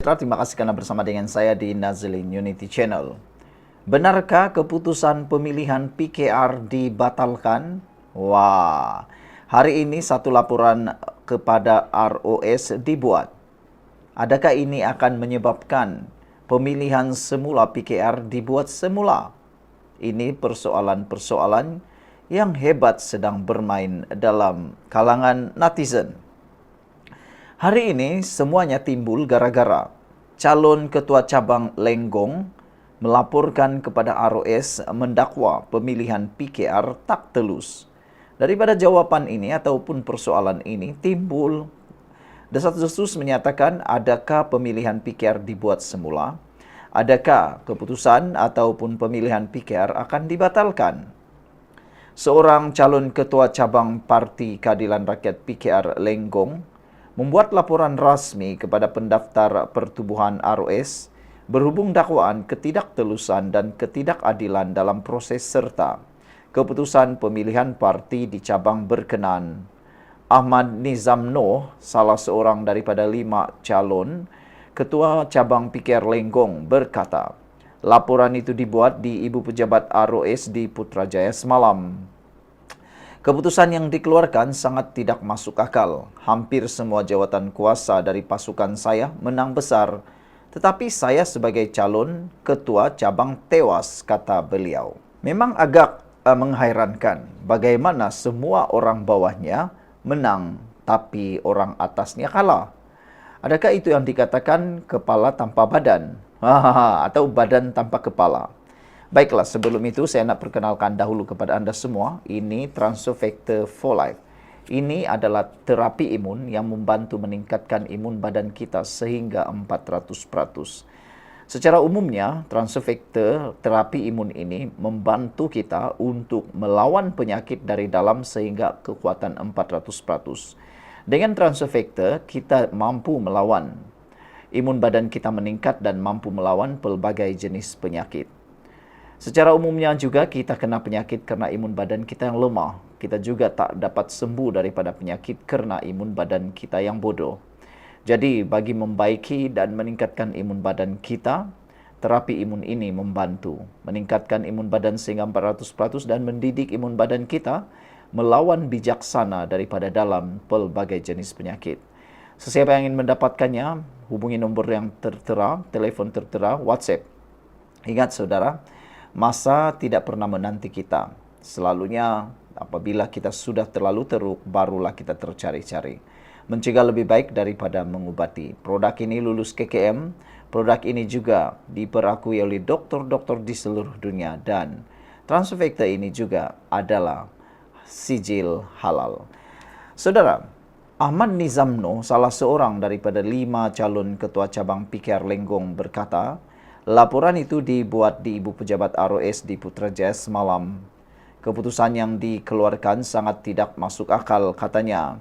Terima kasih karena bersama dengan saya di Nazlin Unity Channel. Benarkah keputusan pemilihan PKR dibatalkan? Wah, hari ini satu laporan kepada ROS dibuat. Adakah ini akan menyebabkan pemilihan semula PKR dibuat semula? Ini persoalan-persoalan yang hebat sedang bermain dalam kalangan netizen. Hari ini semuanya timbul gara-gara calon ketua cabang Lenggong melaporkan kepada ROS mendakwa pemilihan PKR tak telus. Daripada jawapan ini ataupun persoalan ini timbul desas-desus menyatakan adakah pemilihan PKR dibuat semula? Adakah keputusan ataupun pemilihan PKR akan dibatalkan? Seorang calon ketua cabang Parti Keadilan Rakyat PKR Lenggong membuat laporan rasmi kepada pendaftar pertubuhan ROS berhubung dakwaan ketidaktelusan dan ketidakadilan dalam proses serta keputusan pemilihan parti di cabang berkenan. Ahmad Nizam Noh, salah seorang daripada 5 calon ketua cabang PKR Lenggong, berkata, laporan itu dibuat di Ibu Pejabat ROS di Putrajaya semalam. Keputusan yang dikeluarkan sangat tidak masuk akal. Hampir semua jawatan kuasa dari pasukan saya menang besar. Tetapi saya sebagai calon ketua cabang tewas, kata beliau. Memang agak menghairankan bagaimana semua orang bawahnya menang, tapi orang atasnya kalah. Adakah itu yang dikatakan kepala tanpa badan? Atau badan tanpa kepala? Baiklah, sebelum itu saya nak perkenalkan dahulu kepada anda semua, ini Transofactor for Life. Ini adalah terapi imun yang membantu meningkatkan imun badan kita sehingga 400%. Secara umumnya, Transofactor terapi imun ini membantu kita untuk melawan penyakit dari dalam sehingga kekuatan 400%. Dengan Transofactor, kita mampu melawan imun badan kita meningkat dan mampu melawan pelbagai jenis penyakit. Secara umumnya juga kita kena penyakit kerana imun badan kita yang lemah. Kita juga tak dapat sembuh daripada penyakit kerana imun badan kita yang bodoh. Jadi bagi membaiki dan meningkatkan imun badan kita, terapi imun ini membantu meningkatkan imun badan sehingga 400% dan mendidik imun badan kita melawan bijaksana daripada dalam pelbagai jenis penyakit. Sesiapa yang ingin mendapatkannya, hubungi nombor yang tertera, telefon tertera, WhatsApp. Ingat saudara, masa tidak pernah menanti kita. Selalunya apabila kita sudah terlalu teruk, barulah kita tercari-cari. Mencegah lebih baik daripada mengubati. Produk ini lulus KKM. Produk ini juga diperakui oleh doktor-doktor di seluruh dunia. Dan Transofactor ini juga adalah sijil halal. Saudara, Ahmad Nizam Noh, salah seorang daripada 5 calon ketua cabang PKR Lenggong, berkata, laporan itu dibuat di Ibu Pejabat ROS di Putrajaya semalam. Keputusan yang dikeluarkan sangat tidak masuk akal, katanya.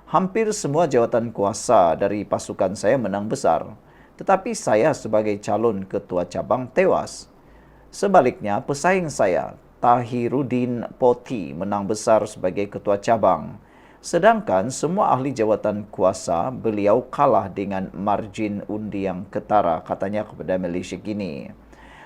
Hampir semua jawatan kuasa dari pasukan saya menang besar, tetapi saya sebagai calon ketua cabang tewas. Sebaliknya, pesaing saya, Tahiruddin Poti, menang besar sebagai ketua cabang. Sedangkan semua ahli jawatan kuasa beliau kalah dengan margin undi yang ketara, katanya kepada Malaysia Kini.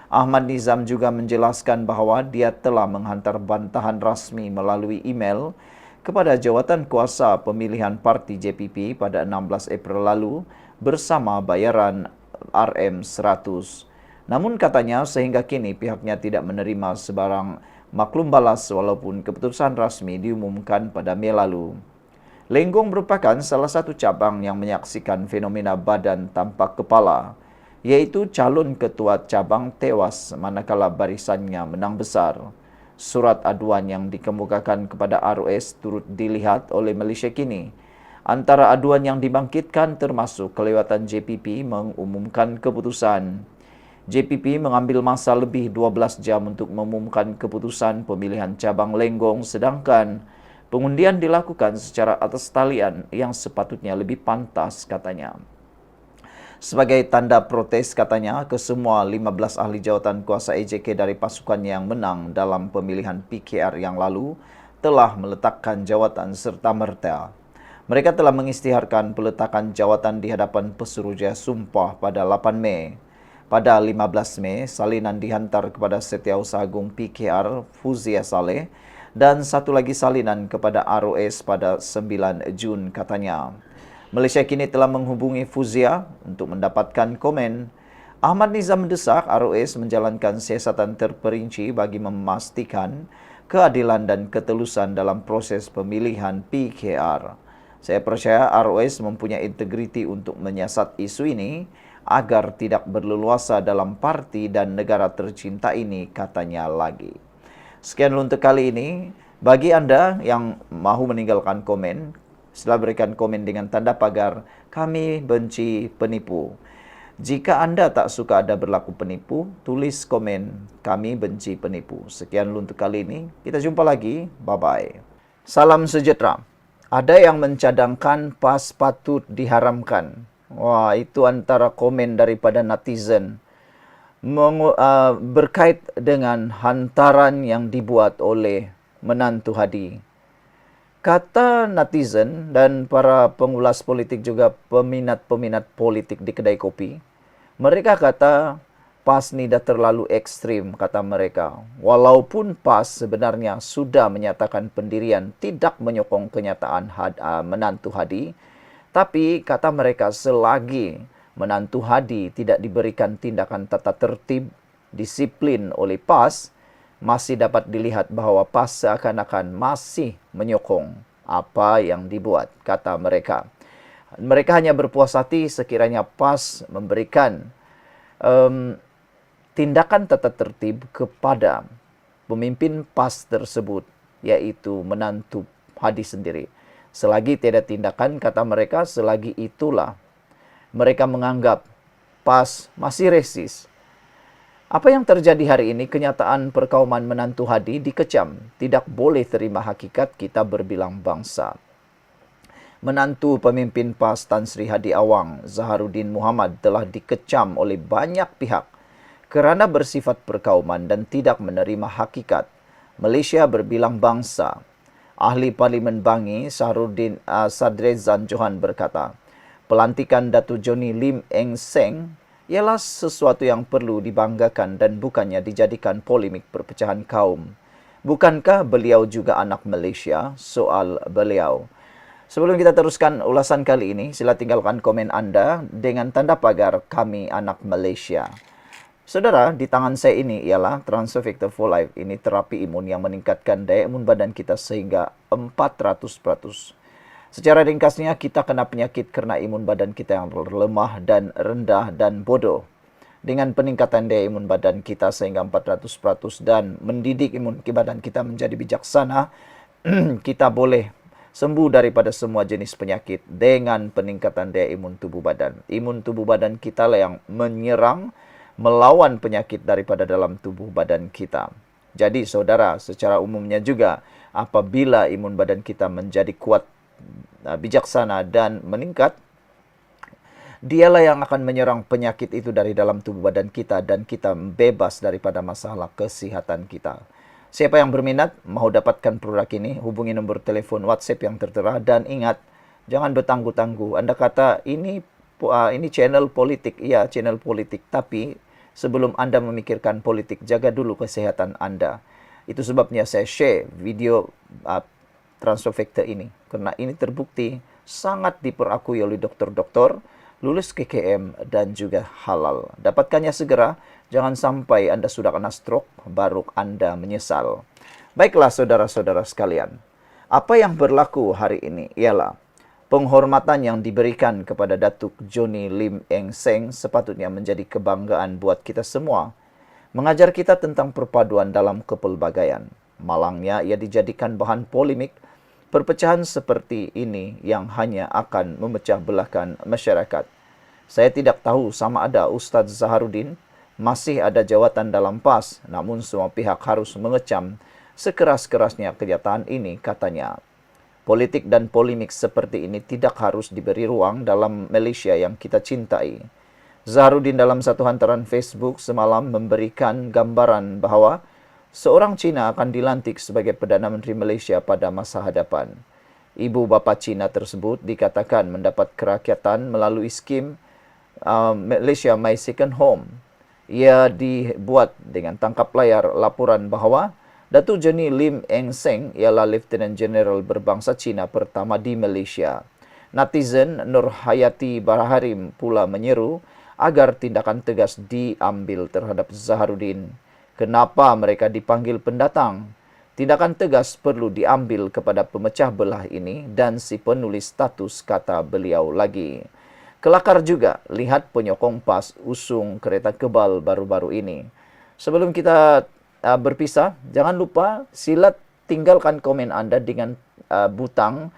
Ahmad Nizam juga menjelaskan bahawa dia telah menghantar bantahan rasmi melalui email kepada jawatan kuasa pemilihan parti JPP pada 16 April lalu bersama bayaran RM100. Namun katanya sehingga kini pihaknya tidak menerima sebarang maklum balas walaupun keputusan rasmi diumumkan pada Mei lalu. Lenggong merupakan salah satu cabang yang menyaksikan fenomena badan tanpa kepala, iaitu calon ketua cabang tewas manakala barisannya menang besar. Surat aduan yang dikemukakan kepada ROS turut dilihat oleh Malaysia Kini. Antara aduan yang dibangkitkan termasuk kelewatan JPP mengumumkan keputusan. JPP mengambil masa lebih 12 jam untuk mengumumkan keputusan pemilihan cabang Lenggong, sedangkan pengundian dilakukan secara atas talian yang sepatutnya lebih pantas, katanya. Sebagai tanda protes, katanya, ke semua 15 ahli jawatan kuasa AJK dari pasukan yang menang dalam pemilihan PKR yang lalu telah meletakkan jawatan serta-merta. Mereka telah mengisytiharkan peletakan jawatan di hadapan Pesuruhjaya Sumpah pada 8 Mei. Pada 15 Mei, salinan dihantar kepada Setiausaha Agung PKR Fuzia Saleh dan satu lagi salinan kepada ROS pada 9 Jun katanya. Malaysia kini telah menghubungi Fuzia untuk mendapatkan komen. Ahmad Nizam mendesak ROS menjalankan siasatan terperinci bagi memastikan keadilan dan ketelusan dalam proses pemilihan PKR. Saya percaya ROS mempunyai integriti untuk menyiasat isu ini agar tidak berleluasa dalam parti dan negara tercinta ini, katanya lagi. Sekian untuk kali ini. Bagi Anda yang mahu meninggalkan komen, setelah berikan komen dengan tanda pagar, kami benci penipu. Jika Anda tak suka ada berlaku penipu, tulis komen, kami benci penipu. Sekian untuk kali ini. Kita jumpa lagi. Bye-bye. Salam sejahtera. Ada yang mencadangkan PAS patut diharamkan. Wah, itu antara komen daripada netizen. Berkait dengan hantaran yang dibuat oleh menantu Hadi. Kata netizen dan para pengulas politik juga peminat-peminat politik di kedai kopi, mereka kata PAS ni dah terlalu ekstrim, kata mereka. Walaupun PAS sebenarnya sudah menyatakan pendirian tidak menyokong kenyataan menantu Hadi, tapi kata mereka selagi menantu Hadi tidak diberikan tindakan tata tertib, disiplin oleh PAS, masih dapat dilihat bahawa PAS seakan-akan masih menyokong apa yang dibuat, kata mereka. Mereka hanya berpuas hati sekiranya PAS memberikan tindakan tata tertib kepada pemimpin PAS tersebut, yaitu menantu Hadi sendiri. Selagi tiada tindakan, kata mereka, selagi itulah mereka menganggap PAS masih resist. Apa yang terjadi hari ini, kenyataan perkauman menantu Hadi dikecam. Tidak boleh terima hakikat kita berbilang bangsa. Menantu pemimpin PAS Tan Sri Hadi Awang, Zaharuddin Muhammad, telah dikecam oleh banyak pihak kerana bersifat perkauman dan tidak menerima hakikat Malaysia berbilang bangsa. Ahli Parlimen Bangi Sadrezan Johan berkata, pelantikan Datuk Johnny Lim Eng Seng ialah sesuatu yang perlu dibanggakan dan bukannya dijadikan polemik perpecahan kaum. Bukankah beliau juga anak Malaysia? Soal beliau. Sebelum kita teruskan ulasan kali ini, sila tinggalkan komen Anda dengan tanda pagar kami anak Malaysia. Saudara, di tangan saya ini ialah Transfer Factor for Life. Ini terapi imun yang meningkatkan daya imun badan kita sehingga 400%. Secara ringkasnya, kita kena penyakit kerana imun badan kita yang lemah dan rendah dan bodoh. Dengan peningkatan daya imun badan kita sehingga 400% dan mendidik imun badan kita menjadi bijaksana, kita boleh sembuh daripada semua jenis penyakit dengan peningkatan daya imun tubuh badan. Imun tubuh badan kita lah yang menyerang, melawan penyakit daripada dalam tubuh badan kita. Jadi saudara, secara umumnya juga apabila imun badan kita menjadi kuat, bijaksana dan meningkat, dialah yang akan menyerang penyakit itu dari dalam tubuh badan kita dan kita bebas daripada masalah kesihatan kita. Siapa yang berminat mahu dapatkan produk ini, hubungi nombor telefon WhatsApp yang tertera dan ingat, jangan bertangguh-tangguh. Anda kata ini channel politik, iya channel politik, tapi sebelum Anda memikirkan politik, jaga dulu kesehatan Anda. Itu sebabnya saya share video Transfer Factor ini. Karena ini terbukti sangat diperakui oleh dokter-dokter, lulus KKM dan juga halal. Dapatkannya segera, jangan sampai Anda sudah kena stroke, baru Anda menyesal. Baiklah saudara-saudara sekalian, apa yang berlaku hari ini ialah penghormatan yang diberikan kepada Datuk Johnny Lim Eng Seng sepatutnya menjadi kebanggaan buat kita semua. Mengajar kita tentang perpaduan dalam kepelbagaian. Malangnya ia dijadikan bahan polemik. Perpecahan seperti ini yang hanya akan memecah belahkan masyarakat. Saya tidak tahu sama ada Ustaz Zaharuddin masih ada jawatan dalam PAS, namun semua pihak harus mengecam sekeras-kerasnya kenyataan ini, katanya. Politik dan polemik seperti ini tidak harus diberi ruang dalam Malaysia yang kita cintai. Zaharuddin dalam satu hantaran Facebook semalam memberikan gambaran bahawa seorang Cina akan dilantik sebagai Perdana Menteri Malaysia pada masa hadapan. ibu bapa Cina tersebut dikatakan mendapat kerakyatan melalui skim Malaysia My Second Home. Ia dibuat dengan tangkap layar laporan bahawa Datuk Jeni Lim Eng Seng ialah Lieutenant General berbangsa Cina pertama di Malaysia. Netizen Nur Hayati Baraharim pula menyeru agar tindakan tegas diambil terhadap Zaharuddin. Kenapa mereka dipanggil pendatang? Tindakan tegas perlu diambil kepada pemecah belah ini dan si penulis status, kata beliau lagi. Kelakar juga lihat penyokong PAS usung kereta kebal baru-baru ini. Sebelum kita berpisah, jangan lupa sila tinggalkan komen anda dengan butang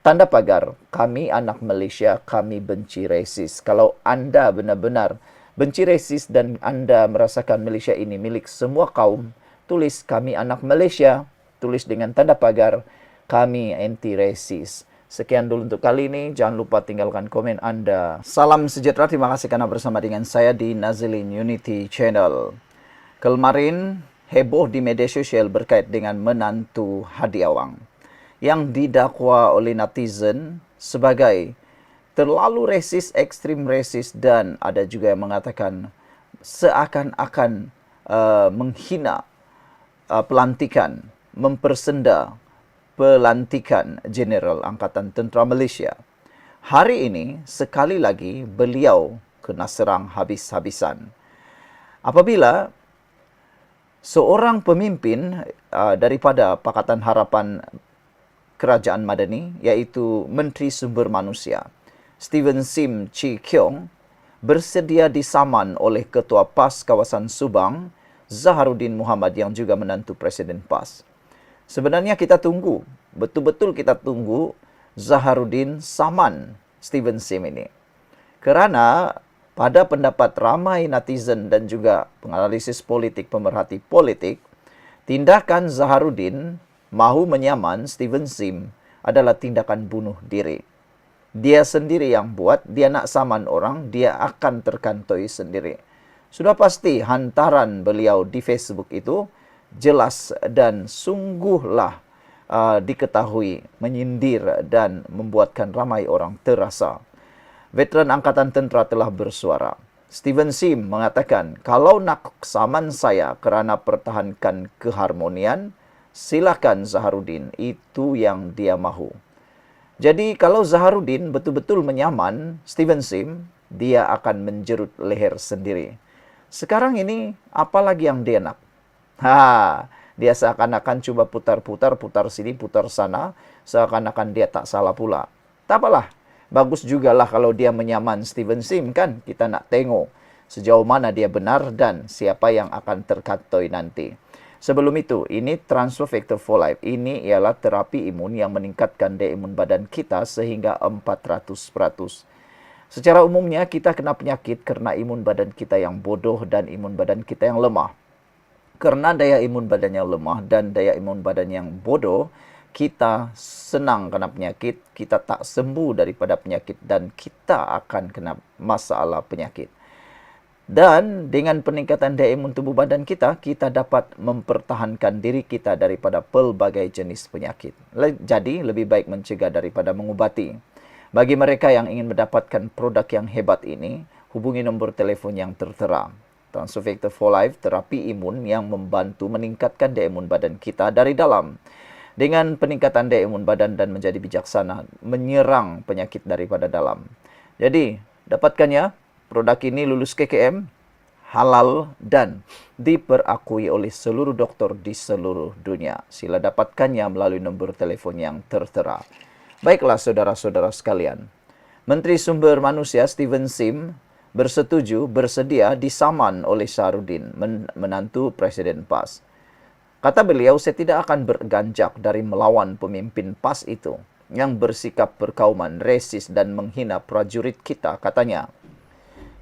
tanda pagar, kami anak Malaysia, kami benci resis. Kalau anda benar-benar benci resis dan anda merasakan Malaysia ini milik semua kaum, tulis kami anak Malaysia, tulis dengan tanda pagar, kami anti resis. Sekian dulu untuk kali ini, jangan lupa tinggalkan komen anda. Salam sejahtera, terima kasih karena bersama dengan saya di Nazilin Unity Channel. Kemarin heboh di media sosial berkait dengan menantu Hadi Awang yang didakwa oleh netizen sebagai terlalu resis, ekstrim resis, dan ada juga yang mengatakan seakan-akan menghina pelantikan, mempersenda pelantikan Jeneral Angkatan Tentera Malaysia. Hari ini sekali lagi beliau kena serang habis-habisan. Apabila seorang pemimpin daripada Pakatan Harapan Kerajaan Madani, iaitu Menteri Sumber Manusia Steven Sim Chi Keong, bersedia disaman oleh Ketua PAS Kawasan Subang Zaharuddin Muhammad yang juga menantu Presiden PAS. Sebenarnya kita tunggu, betul-betul kita tunggu Zaharuddin saman Steven Sim ini. Kerana pada pendapat ramai netizen dan juga penganalisis politik, pemerhati politik, tindakan Zaharuddin mahu menyaman Steven Sim adalah tindakan bunuh diri. Dia sendiri yang buat, dia nak saman orang, dia akan terkantoi sendiri. Sudah pasti hantaran beliau di Facebook itu jelas dan sungguhlah diketahui menyindir dan membuatkan ramai orang terasa. Veteran Angkatan Tentera telah bersuara. Steven Sim mengatakan, kalau nak saman saya kerana pertahankan keharmonian, silakan Zaharuddin, itu yang dia mahu. Jadi kalau Zaharuddin betul-betul menyaman Steven Sim, dia akan menjerut leher sendiri. Sekarang ini, apa lagi yang dia nak? Dia seakan-akan cuba putar-putar, putar sini, putar sana, seakan-akan dia tak salah pula. Tak apalah, bagus jugalah kalau dia menyaman Steven Sim, kan? Kita nak tengok sejauh mana dia benar dan siapa yang akan terkantoi nanti. Sebelum itu, ini Transfer Factor for Life. Ini ialah terapi imun yang meningkatkan daya imun badan kita sehingga 400%. Secara umumnya, kita kena penyakit kerana imun badan kita yang bodoh dan imun badan kita yang lemah. Kerana daya imun badan yang lemah dan daya imun badan yang bodoh, kita senang kena penyakit, kita tak sembuh daripada penyakit dan kita akan kena masalah penyakit. Dan dengan peningkatan daya imun tubuh badan kita, kita dapat mempertahankan diri kita daripada pelbagai jenis penyakit. Jadi, lebih baik mencegah daripada mengubati. Bagi mereka yang ingin mendapatkan produk yang hebat ini, hubungi nombor telefon yang tertera. Transfer Factor for Life, terapi imun yang membantu meningkatkan daya imun badan kita dari dalam. Dengan peningkatan daya imun badan dan menjadi bijaksana, menyerang penyakit daripada dalam. Jadi, dapatkannya. Produk ini lulus KKM, halal dan diperakui oleh seluruh doktor di seluruh dunia. Sila dapatkannya melalui nombor telefon yang tertera. Baiklah saudara-saudara sekalian. Menteri Sumber Manusia Steven Sim bersedia disaman oleh Zaharuddin, menantu Presiden PAS. Kata beliau, saya tidak akan berganjak dari melawan pemimpin PAS itu yang bersikap perkauman, resis dan menghina prajurit kita, katanya.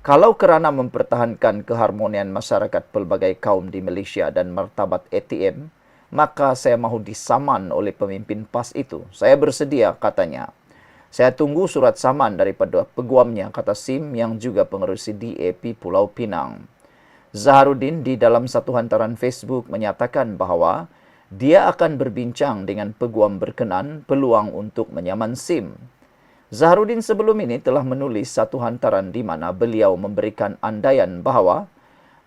Kalau kerana mempertahankan keharmonian masyarakat pelbagai kaum di Malaysia dan martabat ATM, maka saya mahu disaman oleh pemimpin PAS itu. Saya bersedia, katanya. Saya tunggu surat saman daripada peguamnya, kata Sim yang juga pengerusi DAP Pulau Pinang. Zaharuddin di dalam satu hantaran Facebook menyatakan bahawa Dia akan berbincang dengan peguam berkenan peluang untuk menyaman SIM. Zaharudin sebelum ini telah menulis satu hantaran di mana beliau memberikan andaian bahawa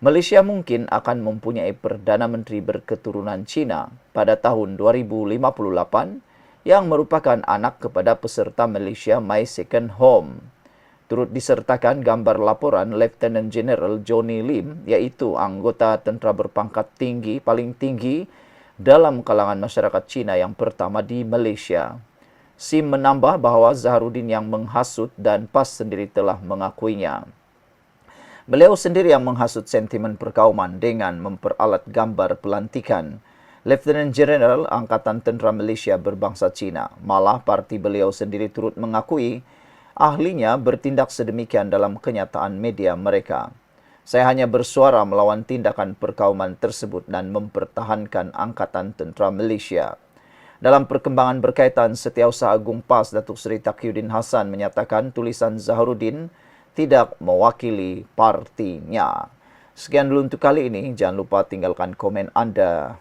Malaysia mungkin akan mempunyai Perdana Menteri berketurunan Cina pada tahun 2058 yang merupakan anak kepada peserta Malaysia My Second Home. Turut disertakan gambar laporan Lieutenant General Johnny Lim, iaitu anggota tentera berpangkat tinggi paling tinggi dalam kalangan masyarakat Cina yang pertama di Malaysia. SIM menambah bahawa Zaharudin yang menghasut dan PAS sendiri telah mengakuinya. Beliau sendiri yang menghasut sentimen perkauman dengan memperalat gambar pelantikan Lieutenant General Angkatan Tentera Malaysia berbangsa Cina. Malah parti beliau sendiri turut mengakui ahlinya bertindak sedemikian dalam kenyataan media mereka. Saya hanya bersuara melawan tindakan perkauman tersebut dan mempertahankan Angkatan Tentera Malaysia. Dalam perkembangan berkaitan, Setiausaha Agung PAS Datuk Seri Taqiyuddin Hassan menyatakan tulisan Zaharudin tidak mewakili partinya. Sekian dulu untuk kali ini. Jangan lupa tinggalkan komen Anda.